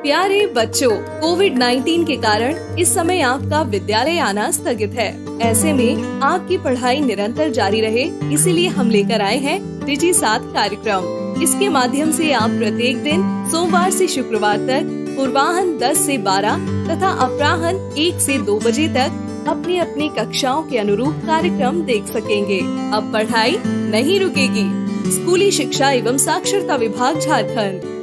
प्यारे बच्चों, कोविड-19 के कारण इस समय आपका विद्यालय आना स्थगित है। ऐसे में आपकी पढ़ाई निरंतर जारी रहे, इसीलिए हम लेकर आए हैं डिजी साथ कार्यक्रम। इसके माध्यम से आप प्रत्येक दिन सोमवार से शुक्रवार तक पूर्वाह्न 10 से 12 तथा अपराह्न 1 से 2 बजे तक अपनी अपनी कक्षाओं के अनुरूप कार्यक्रम देख सकेंगे। अब पढ़ाई नहीं रुकेगी। स्कूली शिक्षा एवं साक्षरता विभाग झारखंड।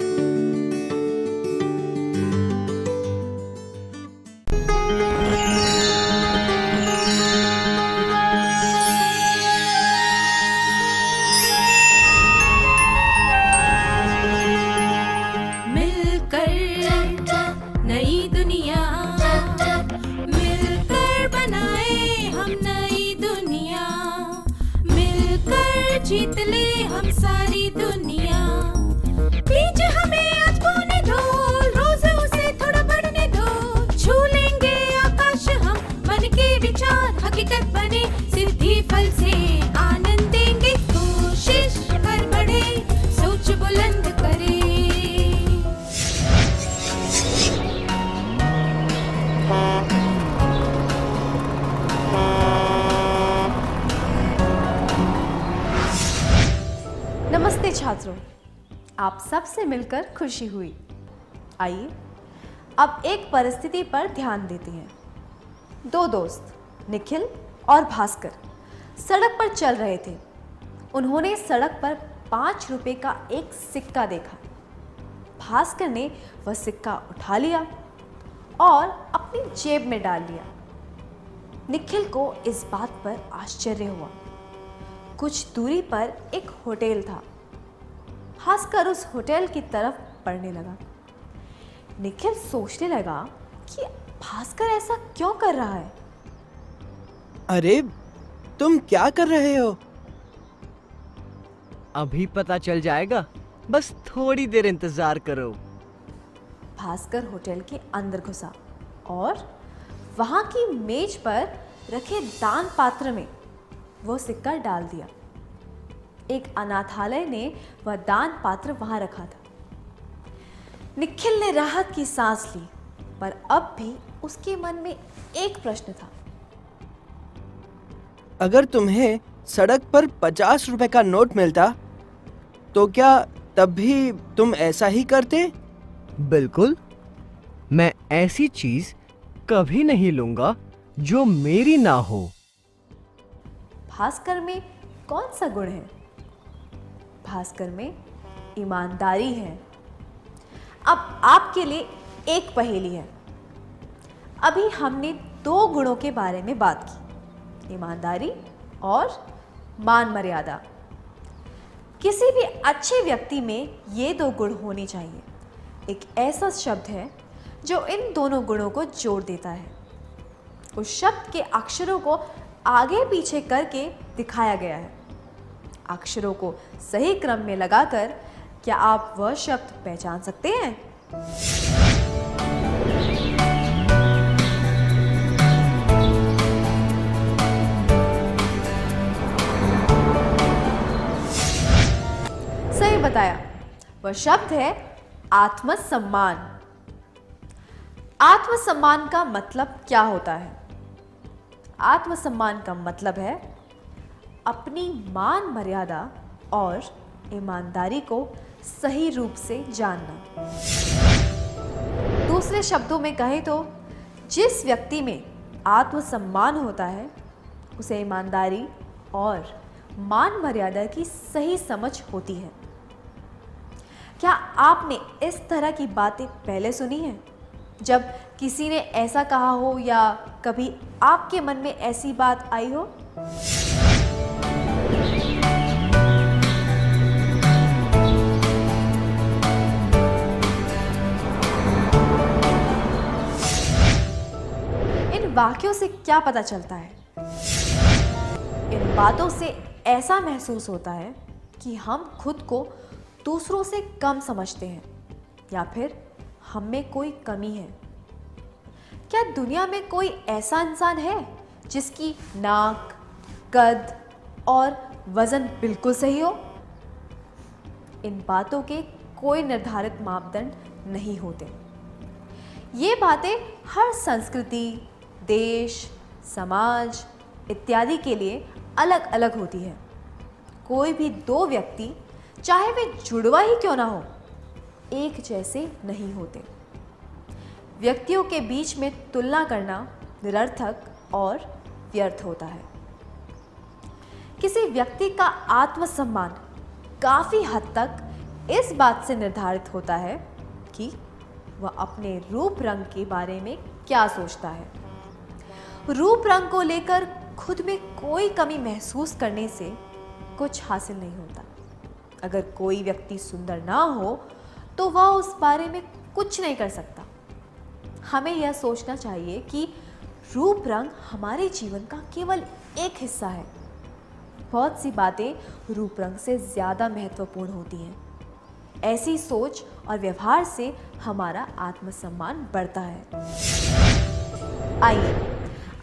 जीत ले हम सारी दुनिया। बीच हमें आज बोने दो, रोज उसे थोड़ा बढ़ने दो। छू लेंगे आकाश हम, मन के विचार हकीकत बने। सिद्धि फल से आनंद देंगे, कोशिश कर बढ़े, सोच बुलंद करे। नमस्ते छात्रों, आप सबसे मिलकर खुशी हुई। आइए अब एक परिस्थिति पर ध्यान देते हैं। दो दोस्त निखिल और भास्कर सड़क पर चल रहे थे। उन्होंने सड़क पर 5 रुपए का एक सिक्का देखा। भास्कर ने वह सिक्का उठा लिया और अपनी जेब में डाल लिया। निखिल को इस बात पर आश्चर्य हुआ। कुछ दूरी पर एक होटल था। भास्कर उस होटल की तरफ बढ़ने लगा। निखिल सोचने लगा कि भास्कर ऐसा क्यों कर रहा है। अरे, तुम क्या कर रहे हो? अभी पता चल जाएगा, बस थोड़ी देर इंतजार करो। भास्कर होटल के अंदर घुसा और वहां की मेज पर रखे दान पात्र में वो सिक्का डाल दिया। एक अनाथालय ने वह दान पात्र वहां रखा था। निखिल ने राहत की सांस ली, पर अब भी उसके मन में एक प्रश्न था। अगर तुम्हें सड़क पर 50 रुपए का नोट मिलता, तो क्या तब भी तुम ऐसा ही करते? बिल्कुल, मैं ऐसी चीज कभी नहीं लूंगा जो मेरी ना हो। भास्कर में कौन सा गुण है? भास्कर में ईमानदारी है। अब आपके लिए एक पहेली है। अभी हमने 2 गुणों के बारे में बात की, ईमानदारी और मान मर्यादा। किसी भी अच्छे व्यक्ति में ये 2 गुण होने चाहिए। एक ऐसा शब्द है जो इन दोनों गुणों को जोड़ देता है। उस शब्द के अक्षरों को आगे पीछे करके दिखाया गया है। अक्षरों को सही क्रम में लगाकर क्या आप वह शब्द पहचान सकते हैं? सही बताया, वह शब्द है आत्मसम्मान। आत्मसम्मान का मतलब क्या होता है? आत्मसम्मान का मतलब है अपनी मान मर्यादा और ईमानदारी को सही रूप से जानना। दूसरे शब्दों में कहें तो जिस व्यक्ति में आत्मसम्मान होता है उसे ईमानदारी और मान मर्यादा की सही समझ होती है। क्या आपने इस तरह की बातें पहले सुनी हैं? जब किसी ने ऐसा कहा हो या कभी आपके मन में ऐसी बात आई हो? इन वाक्यों से क्या पता चलता है? इन बातों से ऐसा महसूस होता है कि हम खुद को दूसरों से कम समझते हैं या फिर हम में कोई कमी है। क्या दुनिया में कोई ऐसा इंसान है जिसकी नाक, कद और वजन बिल्कुल सही हो? इन बातों के कोई निर्धारित मापदंड नहीं होते। ये बातें हर संस्कृति, देश, समाज इत्यादि के लिए अलग अलग होती है। कोई भी दो व्यक्ति, चाहे वे जुड़वा ही क्यों ना हो, एक जैसे नहीं होते। व्यक्तियों के बीच में तुलना करना निरर्थक और व्यर्थ होता है। किसी व्यक्ति का आत्मसम्मान काफी हद तक इस बात से निर्धारित होता है कि वह अपने रूप रंग के बारे में क्या सोचता है। रूप रंग को लेकर खुद में कोई कमी महसूस करने से कुछ हासिल नहीं होता। अगर कोई व्यक्ति सुंदर ना हो तो वह उस बारे में कुछ नहीं कर सकता। हमें यह सोचना चाहिए कि रूप रंग हमारे जीवन का केवल एक हिस्सा है। बहुत सी बातें रूप रंग से ज़्यादा महत्वपूर्ण होती हैं। ऐसी सोच और व्यवहार से हमारा आत्मसम्मान बढ़ता है। आइए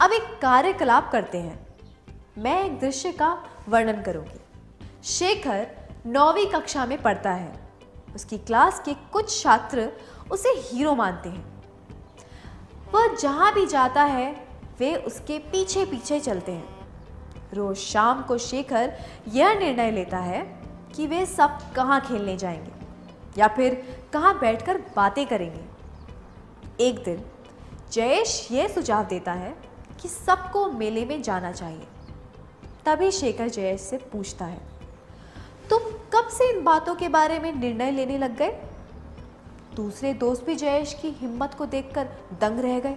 अब एक कार्यकलाप करते हैं। मैं एक दृश्य का वर्णन करूंगी। शेखर 9वीं कक्षा में पढ़ता है। उसकी क्लास के कुछ छात्र उसे हीरो मानते हैं। वह जहां भी जाता है वे उसके पीछे पीछे चलते हैं। रोज शाम को शेखर यह निर्णय लेता है कि वे सब कहाँ खेलने जाएंगे या फिर कहाँ बैठकर बातें करेंगे। एक दिन जयेश यह सुझाव देता है कि सबको मेले में जाना चाहिए। तभी शेखर जयेश से पूछता है, तुम कब से इन बातों के बारे में निर्णय लेने लग गए? दूसरे दोस्त भी जयेश की हिम्मत को देखकर दंग रह गए।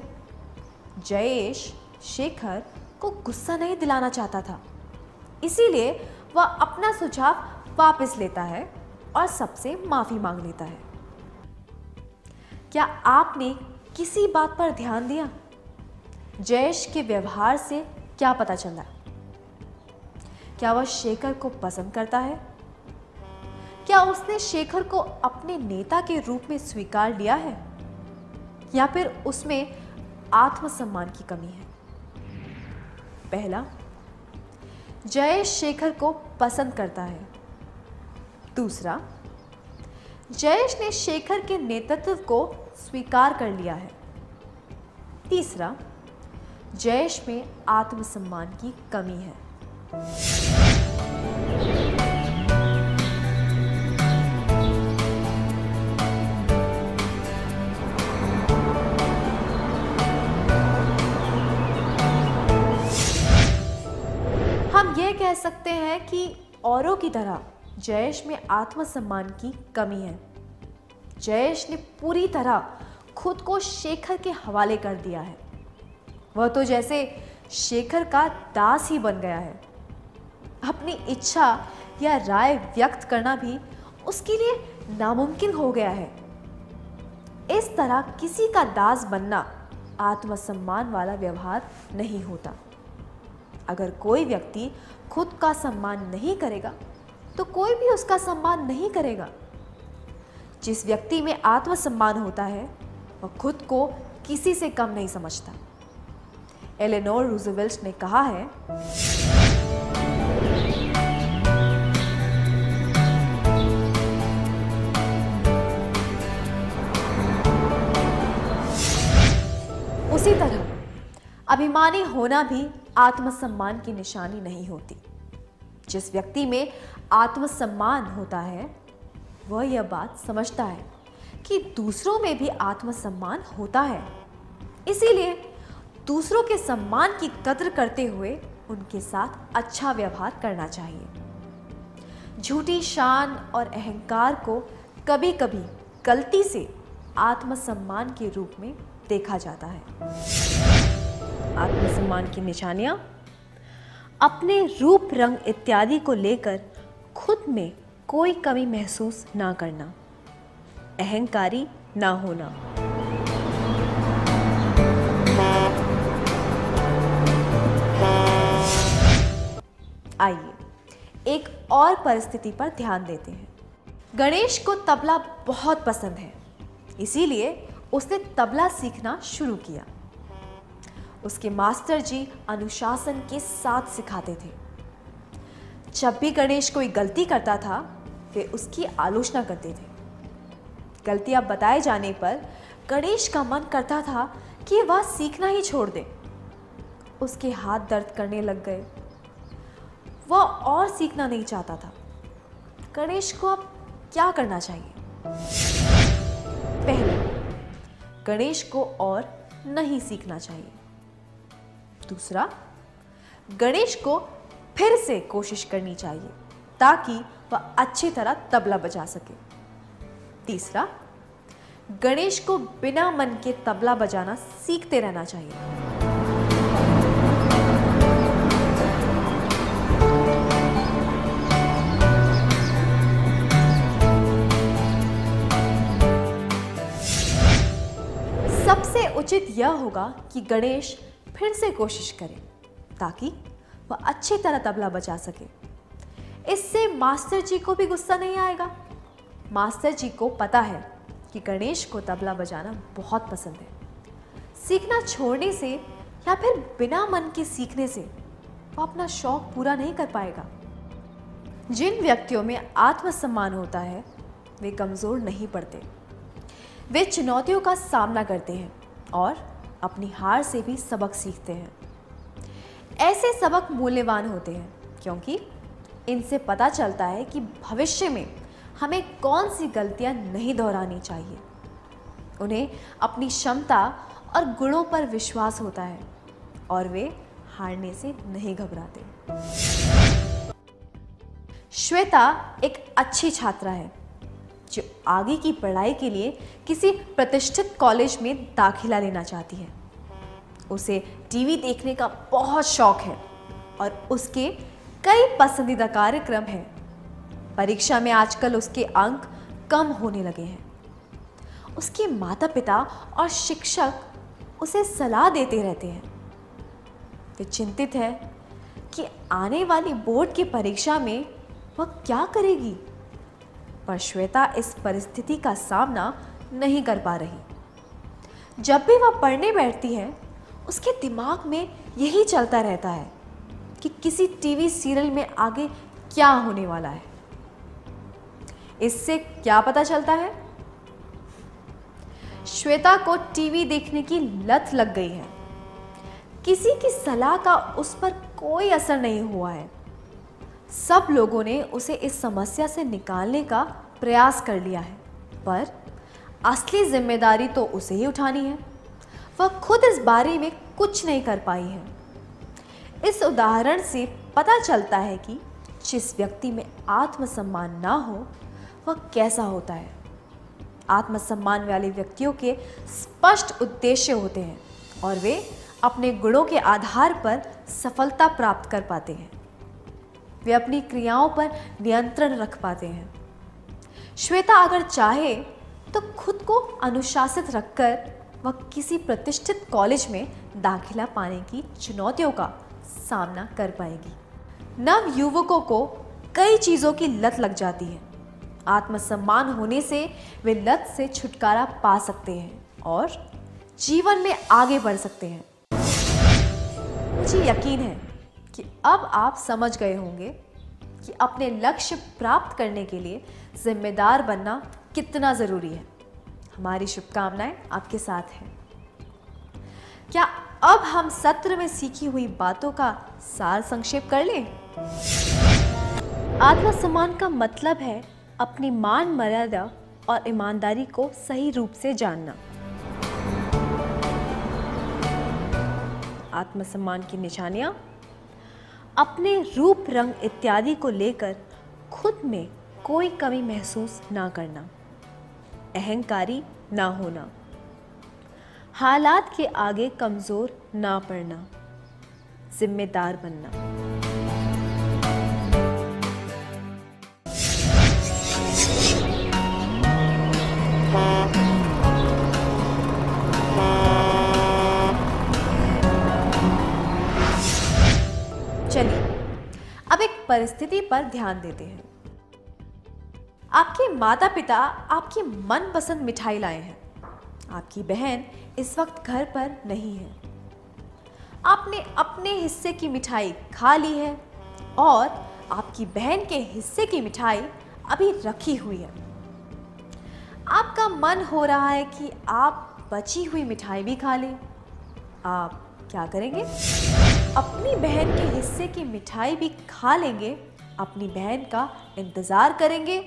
जयेश शेखर को गुस्सा नहीं दिलाना चाहता था, इसीलिए वह अपना सुझाव वापस लेता है और सबसे माफी मांग लेता है। क्या आपने किसी बात पर ध्यान दिया? जयेश के व्यवहार से क्या पता चला? क्या वह शेखर को पसंद करता है? क्या उसने शेखर को अपने नेता के रूप में स्वीकार लिया है या फिर उसमें आत्मसम्मान की कमी है? पहला, जयेश शेखर को पसंद करता है। दूसरा, जयेश ने शेखर के नेतृत्व को स्वीकार कर लिया है। तीसरा, जयेश में आत्मसम्मान की कमी है। हम ये कह सकते हैं कि औरों की तरह जयेश में आत्मसम्मान की कमी है। जयेश ने पूरी तरह खुद को शेखर के हवाले कर दिया है। वह तो जैसे शेखर का दास ही बन गया है। अपनी इच्छा या राय व्यक्त करना भी उसके लिए नामुमकिन हो गया है। इस तरह किसी का दास बनना आत्मसम्मान वाला व्यवहार नहीं होता। अगर कोई व्यक्ति खुद का सम्मान नहीं करेगा तो कोई भी उसका सम्मान नहीं करेगा। जिस व्यक्ति में आत्मसम्मान होता है वह खुद को किसी से कम नहीं समझता। एलेनोर रूजवेल्ट ने कहा है, उसी तरह अभिमानी होना भी आत्मसम्मान की निशानी नहीं होती। जिस व्यक्ति में आत्मसम्मान होता है वह यह बात समझता है कि दूसरों में भी आत्मसम्मान होता है, इसीलिए दूसरों के सम्मान की कद्र करते हुए उनके साथ अच्छा व्यवहार करना चाहिए। झूठी शान और अहंकार को कभी कभी गलती से आत्मसम्मान के रूप में देखा जाता है। आत्मसम्मान की निशानियां: अपने रूप रंग इत्यादि को लेकर खुद में कोई कमी महसूस ना करना, अहंकारी ना होना, आइए एक और परिस्थिति पर ध्यान देते हैं। गणेश को तबला बहुत पसंद है, इसीलिए उसने तबला सीखना शुरू किया। उसके मास्टर जी अनुशासन के साथ सिखाते थे। जब भी गणेश कोई गलती करता था वे उसकी आलोचना करते थे। गलतियां बताए जाने पर गणेश का मन करता था कि वह सीखना ही छोड़ दे। उसके हाथ दर्द करने लग गए। वह और सीखना नहीं चाहता था। गणेश को अब क्या करना चाहिए? पहले, गणेश को और नहीं सीखना चाहिए। दूसरा, गणेश को फिर से कोशिश करनी चाहिए ताकि वह अच्छी तरह तबला बजा सके। तीसरा, गणेश को बिना मन के तबला बजाना सीखते रहना चाहिए। सबसे उचित यह होगा कि गणेश फिर से कोशिश करे ताकि वह अच्छी तरह तबला बजा सके। इससे मास्टर जी को भी गुस्सा नहीं आएगा। मास्टर जी को पता है कि गणेश को तबला बजाना बहुत पसंद है। सीखना छोड़ने से या फिर बिना मन के सीखने से वह अपना शौक पूरा नहीं कर पाएगा। जिन व्यक्तियों में आत्मसम्मान होता है वे कमज़ोर नहीं पड़ते। वे चुनौतियों का सामना करते हैं और अपनी हार से भी सबक सीखते हैं। ऐसे सबक मूल्यवान होते हैं क्योंकि इनसे पता चलता है कि भविष्य में हमें कौन सी गलतियां नहीं दोहरानी चाहिए। उन्हें अपनी क्षमता और गुणों पर विश्वास होता है और वे हारने से नहीं घबराते। श्वेता एक अच्छी छात्रा है जो आगे की पढ़ाई के लिए किसी प्रतिष्ठित कॉलेज में दाखिला लेना चाहती है। उसे टीवी देखने का बहुत शौक है और उसके कई पसंदीदा कार्यक्रम हैं। परीक्षा में आजकल उसके अंक कम होने लगे हैं। उसके माता पिता और शिक्षक उसे सलाह देते रहते हैं। वे चिंतित है कि आने वाली बोर्ड की परीक्षा में वह क्या करेगी, पर श्वेता इस परिस्थिति का सामना नहीं कर पा रही। जब भी वह पढ़ने बैठती है उसके दिमाग में यही चलता रहता है कि किसी टीवी सीरियल में आगे क्या होने वाला है। इससे क्या पता चलता है? श्वेता को टीवी देखने की लत लग गई है। किसी की सलाह का उस पर कोई असर नहीं हुआ है। सब लोगों ने उसे इस समस्या से निकालने का प्रयास कर लिया है, पर असली जिम्मेदारी तो उसे ही उठानी है। वह खुद इस बारे में कुछ नहीं कर पाई है। इस उदाहरण से पता चलता है कि जिस व्यक्ति में आत्मसम्मान ना हो वह कैसा होता है। आत्मसम्मान वाले व्यक्तियों के स्पष्ट उद्देश्य होते हैं और वे अपने गुणों के आधार पर सफलता प्राप्त कर पाते हैं। वे अपनी क्रियाओं पर नियंत्रण रख पाते हैं। श्वेता अगर चाहे तो खुद को अनुशासित रखकर वह किसी प्रतिष्ठित कॉलेज में दाखिला पाने की चुनौतियों का सामना कर पाएगी। नव युवकों को कई चीज़ों की लत लग जाती है। आत्मसम्मान होने से वे लत से छुटकारा पा सकते हैं और जीवन में आगे बढ़ सकते हैं। मुझे यकीन है कि अब आप समझ गए होंगे कि अपने लक्ष्य प्राप्त करने के लिए जिम्मेदार बनना कितना ज़रूरी है। हमारी शुभकामनाएं आपके साथ हैं। क्या अब हम सत्र में सीखी हुई बातों का सार संक्षेप कर लें? आत्मसम्मान का मतलब है अपनी मान मर्यादा और ईमानदारी को सही रूप से जानना। आत्मसम्मान की निशानियां अपने रूप रंग इत्यादि को लेकर खुद में कोई कमी महसूस ना करना, अहंकारी ना होना, हालात के आगे कमज़ोर ना पड़ना, जिम्मेदार बनना। चलिए अब एक परिस्थिति पर ध्यान देते हैं। आपके माता पिता आपकी मनपसंद मिठाई लाए हैं। आपकी बहन इस वक्त घर पर नहीं है। आपने अपने हिस्से की मिठाई खा ली है और आपकी बहन के हिस्से की मिठाई अभी रखी हुई है। आपका मन हो रहा है कि आप बची हुई मिठाई भी खा लें। आप क्या करेंगे? अपनी बहन के हिस्से की मिठाई भी खा लेंगे, अपनी बहन का इंतज़ार करेंगे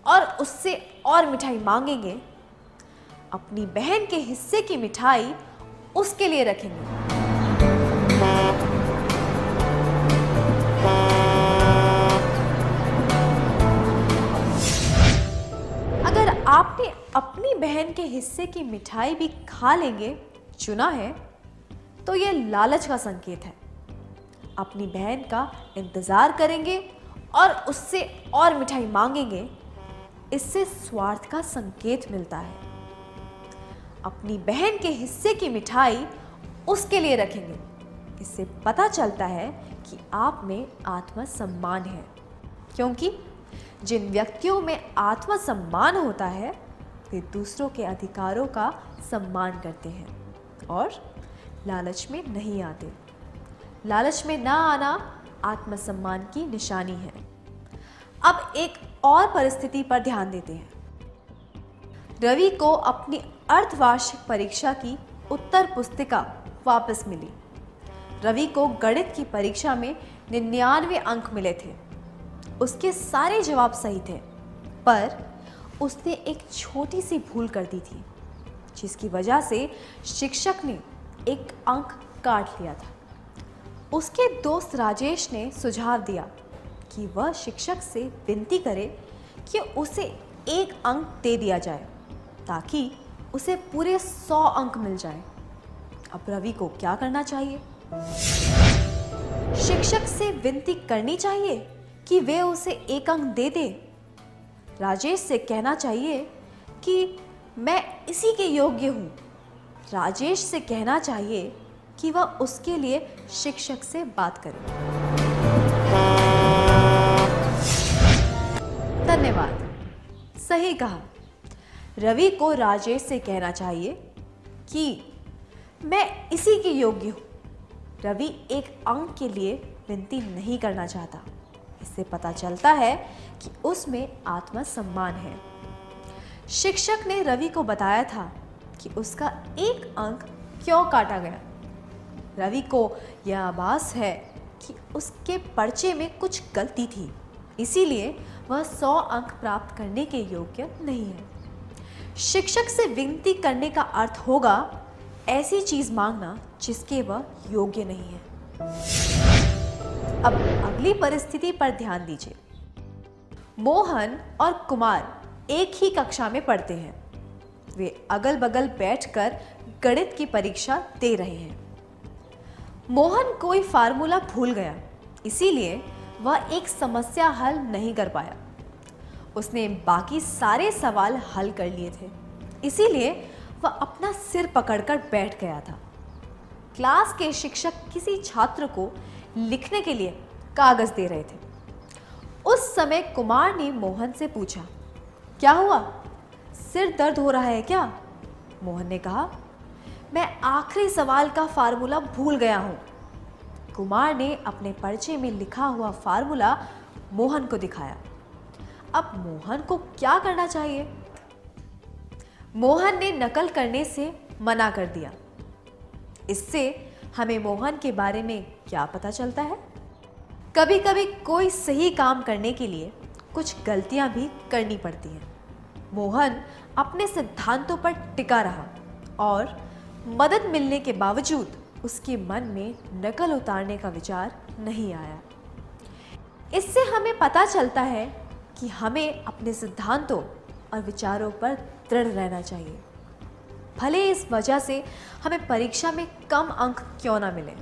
और उससे और मिठाई मांगेंगे। अपनी बहन के हिस्से की मिठाई उसके लिए रखेंगे। अगर आपने अपनी बहन के हिस्से की मिठाई भी खा लेंगे चुना है, तो यह लालच का संकेत है। अपनी बहन का इंतज़ार करेंगे और उससे और मिठाई मांगेंगे, इससे स्वार्थ का संकेत मिलता है। अपनी बहन के हिस्से की मिठाई उसके लिए रखेंगे, इससे पता चलता है कि आप में आत्मसम्मान है, क्योंकि जिन व्यक्तियों में आत्मसम्मान होता है वे दूसरों के अधिकारों का सम्मान करते हैं और लालच में नहीं आते। लालच में ना आना आत्मसम्मान की निशानी है। अब एक और परिस्थिति पर ध्यान देते हैं। रवि को अपनी अर्धवार्षिक परीक्षा की उत्तर पुस्तिका वापस मिली। रवि को गणित की परीक्षा में 99 अंक मिले थे। उसके सारे जवाब सही थे, पर उसने एक छोटी सी भूल कर दी थी, जिसकी वजह से शिक्षक ने एक अंक काट लिया था। उसके दोस्त राजेश ने सुझाव दिया कि वह शिक्षक से विनती करे कि उसे 1 अंक दे दिया जाए, ताकि उसे पूरे 100 अंक मिल जाए। अब रवि को क्या करना चाहिए? शिक्षक से विनती करनी चाहिए कि वे उसे 1 अंक दे दे। राजेश से कहना चाहिए कि मैं इसी के योग्य हूँ। राजेश से कहना चाहिए कि वह उसके लिए शिक्षक से बात करे। धन्यवाद। सही कहा। रवि को राजेश से कहना चाहिए कि मैं इसी के योग्य हूँ। रवि 1 अंक के लिए विनती नहीं करना चाहता। इससे पता चलता है कि उसमें आत्मसम्मान है। शिक्षक ने रवि को बताया था कि उसका 1 अंक क्यों काटा गया। रवि को यह आभास है कि उसके पर्चे में कुछ गलती थी, इसीलिए वह 100 अंक प्राप्त करने के योग्य नहीं है। शिक्षक से विनती करने का अर्थ होगा ऐसी चीज मांगना जिसके वह योग्य नहीं है। अब अगली परिस्थिति पर ध्यान दीजिए। मोहन और कुमार एक ही कक्षा में पढ़ते हैं। वे अगल बगल बैठकर गणित की परीक्षा दे रहे हैं। मोहन कोई फार्मूला भूल गया, इसीलिए वह एक समस्या हल नहीं कर पाया। उसने बाकी सारे सवाल हल कर लिए थे, इसीलिए वह अपना सिर पकड़कर बैठ गया था। क्लास के शिक्षक किसी छात्र को लिखने के लिए कागज दे रहे थे। उस समय कुमार ने मोहन से पूछा, क्या हुआ? सिर दर्द हो रहा है क्या? मोहन ने कहा, मैं आखिरी सवाल का फार्मूला भूल गया हूं। कुमार ने अपने पर्चे में लिखा हुआ फार्मूला मोहन को दिखाया। अब मोहन को क्या करना चाहिए? मोहन ने नकल करने से मना कर दिया। इससे हमें मोहन के बारे में क्या पता चलता है? कभी कभी कोई सही काम करने के लिए कुछ गलतियां भी करनी पड़ती हैं। मोहन अपने सिद्धांतों पर टिका रहा और मदद मिलने के बावजूद उसके मन में नकल उतारने का विचार नहीं आया। इससे हमें पता चलता है कि हमें अपने सिद्धांतों और विचारों पर दृढ़ रहना चाहिए, भले इस वजह से हमें परीक्षा में कम अंक क्यों ना मिले।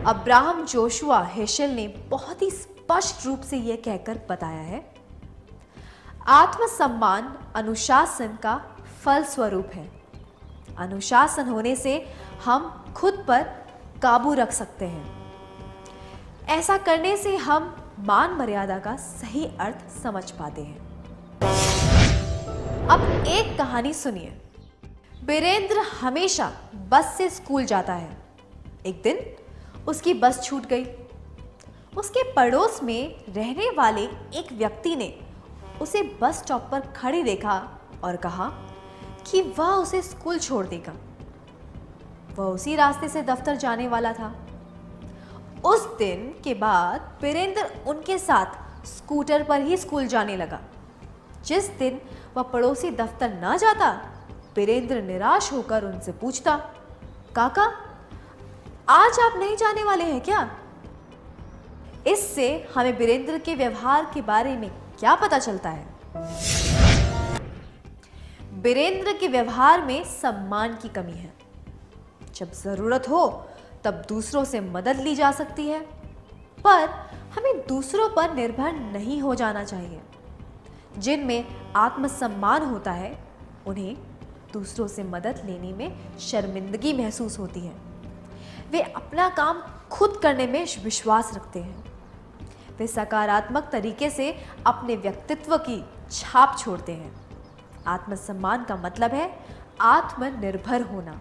अब्राहम जोशुआ हेशेल ने बहुत ही स्पष्ट रूप से यह कहकर बताया है, आत्मसम्मान अनुशासन का फल स्वरूप है। अनुशासन होने से हम खुद पर काबू रख सकते हैं। ऐसा करने से हम मान मर्यादा का सही अर्थ समझ पाते हैं। अब एक कहानी सुनिए। वीरेंद्र हमेशा बस से स्कूल जाता है। एक दिन उसकी बस छूट गई। उसके पड़ोस में रहने वाले एक व्यक्ति ने उसे बस स्टॉप पर खड़ी देखा और कहा कि वह उसे स्कूल छोड़ देगा। वह उसी रास्ते से दफ्तर जाने वाला था। उस दिन के बाद वीरेंद्र उनके साथ स्कूटर पर ही स्कूल जाने लगा। जिस दिन वह पड़ोसी दफ्तर न जाता, वीरेंद्र निराश होकर उनसे पूछता, काका, आज आप नहीं जाने वाले हैं क्या? इससे हमें वीरेंद्र के व्यवहार के बारे में क्या पता चलता है? वीरेंद्र के व्यवहार में सम्मान की कमी है। जब जरूरत हो तब दूसरों से मदद ली जा सकती है, पर हमें दूसरों पर निर्भर नहीं हो जाना चाहिए। जिनमें आत्मसम्मान होता है, उन्हें दूसरों से मदद लेने में शर्मिंदगी महसूस होती है। वे अपना काम खुद करने में विश्वास रखते हैं। वे सकारात्मक तरीके से अपने व्यक्तित्व की छाप छोड़ते हैं। आत्मसम्मान का मतलब है आत्मनिर्भर होना।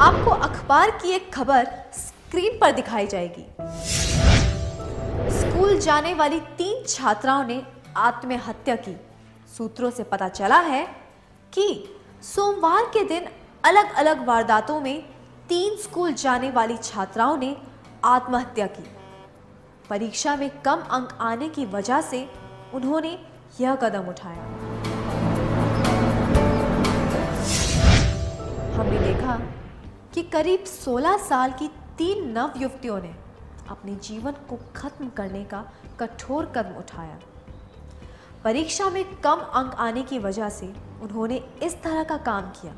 आपको अखबार की एक खबर स्क्रीन पर दिखाई जाएगी। स्कूल जाने वाली 3 छात्राओं ने आत्महत्या की। सूत्रों से पता चला है कि सोमवार के दिन अलग अलग वारदातों में 3 स्कूल जाने वाली छात्राओं ने आत्महत्या की। परीक्षा में कम अंक आने की वजह से उन्होंने यह कदम उठाया। हमने देखा कि करीब 16 साल की 3 नव युवतियों ने अपने जीवन को खत्म करने का कठोर कदम उठाया। परीक्षा में कम अंक आने की वजह से उन्होंने इस तरह का काम किया।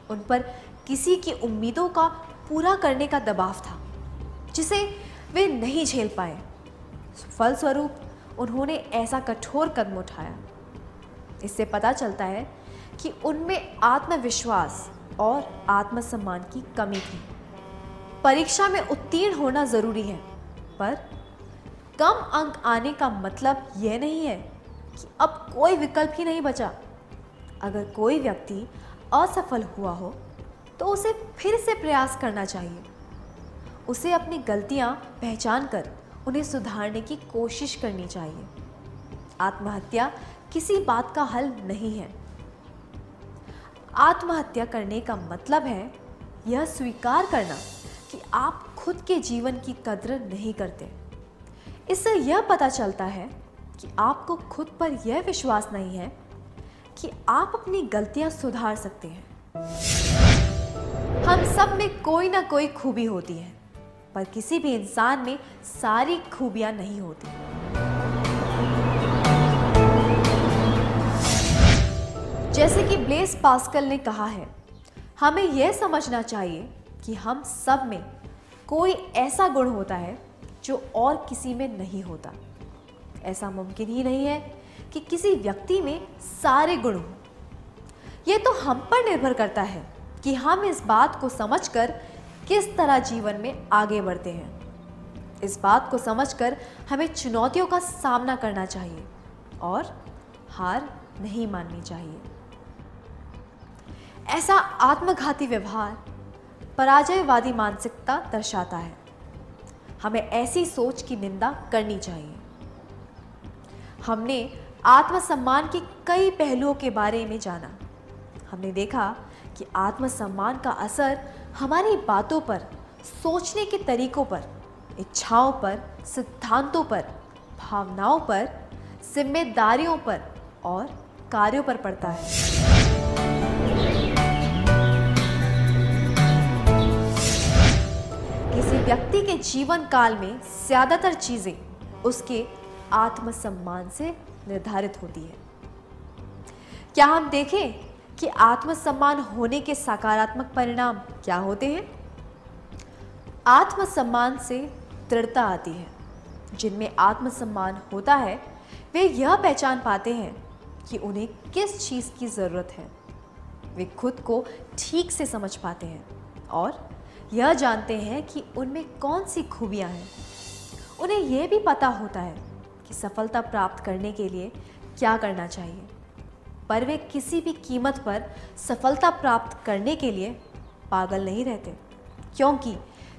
उन पर किसी की उम्मीदों का पूरा करने का दबाव था, जिसे वे नहीं झेल पाए। फलस्वरूप उन्होंने ऐसा कठोर कदम उठाया। इससे पता चलता है कि उनमें आत्मविश्वास और आत्मसम्मान की कमी थी। परीक्षा में उत्तीर्ण होना जरूरी है, पर कम अंक आने का मतलब यह नहीं है कि अब कोई विकल्प ही नहीं बचा। अगर कोई व्यक्ति असफल हुआ हो तो उसे फिर से प्रयास करना चाहिए। उसे अपनी गलतियां पहचान कर उन्हें सुधारने की कोशिश करनी चाहिए। आत्महत्या किसी बात का हल नहीं है। आत्महत्या करने का मतलब है यह स्वीकार करना कि आप खुद के जीवन की कद्र नहीं करते। इससे यह पता चलता है कि आपको खुद पर यह विश्वास नहीं है कि आप अपनी गलतियां सुधार सकते हैं। हम सब में कोई ना कोई खूबी होती है, पर किसी भी इंसान में सारी खूबियां नहीं होती। जैसे कि ब्लेस पास्कल ने कहा है, हमें यह समझना चाहिए कि हम सब में कोई ऐसा गुण होता है जो और किसी में नहीं होता। ऐसा मुमकिन ही नहीं है कि किसी व्यक्ति में सारे गुण हों। यह तो हम पर निर्भर करता है कि हम इस बात को समझकर किस तरह जीवन में आगे बढ़ते हैं। इस बात को समझकर हमें चुनौतियों का सामना करना चाहिए और हार नहीं माननी चाहिए। ऐसा आत्मघाती व्यवहार पराजयवादी मानसिकता दर्शाता है। हमें ऐसी सोच की निंदा करनी चाहिए। हमने आत्मसम्मान के कई पहलुओं के बारे में जाना। हमने देखा कि आत्मसम्मान का असर हमारी बातों पर, सोचने के तरीकों पर, इच्छाओं पर, सिद्धांतों पर, भावनाओं पर, जिम्मेदारियों पर और कार्यों पर पड़ता है। किसी व्यक्ति के जीवन काल में ज्यादातर चीजें उसके आत्मसम्मान से निर्धारित होती है। क्या हम देखें कि आत्मसम्मान होने के सकारात्मक परिणाम क्या होते हैं? आत्मसम्मान से दृढ़ता आती है। जिनमें आत्मसम्मान होता है वे यह पहचान पाते हैं कि उन्हें किस चीज़ की ज़रूरत है। वे खुद को ठीक से समझ पाते हैं और यह जानते हैं कि उनमें कौन सी खूबियां हैं। उन्हें यह भी पता होता है कि सफलता प्राप्त करने के लिए क्या करना चाहिए, पर वे किसी भी कीमत पर सफलता प्राप्त करने के लिए पागल नहीं रहते, क्योंकि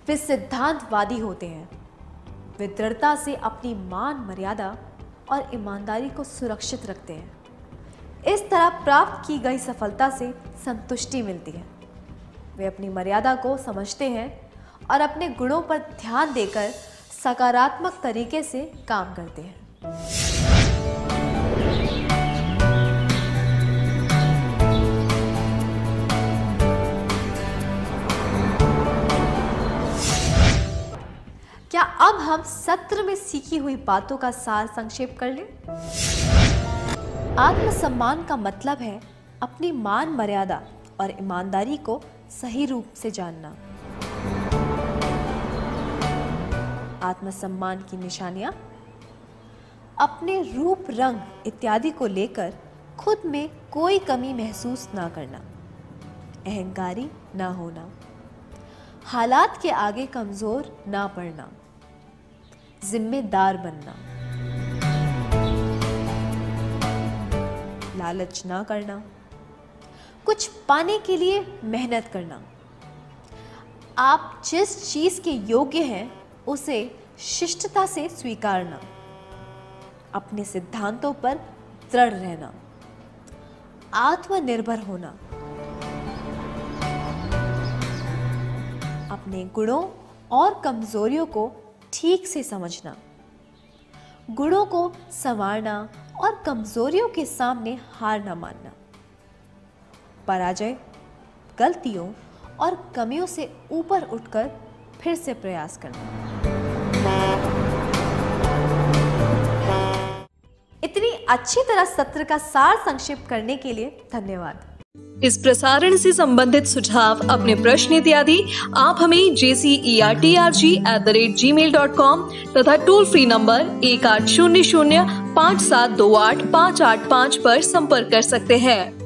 वे सिद्धांतवादी होते हैं। वे दृढ़ता से अपनी मान मर्यादा और ईमानदारी को सुरक्षित रखते हैं। इस तरह प्राप्त की गई सफलता से संतुष्टि मिलती है। वे अपनी मर्यादा को समझते हैं और अपने गुणों पर ध्यान देकर सकारात्मक तरीके से काम करते हैं। क्या अब हम सत्र में सीखी हुई बातों का सार संक्षेप कर लें? आत्मसम्मान का मतलब है अपनी मान मर्यादा और ईमानदारी को सही रूप से जानना। आत्मसम्मान की निशानियां: अपने रूप, रंग इत्यादि को लेकर खुद में कोई कमी महसूस ना करना, अहंकारी ना होना, हालात के आगे कमजोर ना पड़ना, जिम्मेदार बनना, लालच ना करना, कुछ पाने के लिए मेहनत करना, आप जिस चीज के योग्य हैं उसे शिष्टता से स्वीकारना, अपने सिद्धांतों पर दृढ़ रहना, आत्मनिर्भर होना, अपने गुणों और कमजोरियों को ठीक से समझना, गुणों को संवारना और कमजोरियों के सामने हार न मानना, पराजय, गलतियों और कमियों से ऊपर उठकर फिर से प्रयास करना। इतनी अच्छी तरह सत्र का सार संक्षेप करने के लिए धन्यवाद। इस प्रसारण से संबंधित सुझाव, अपने प्रश्न इत्यादि आप हमें jcertrg@gmail.com तथा टोल फ्री नंबर 1800 5728 585 पर संपर्क कर सकते हैं।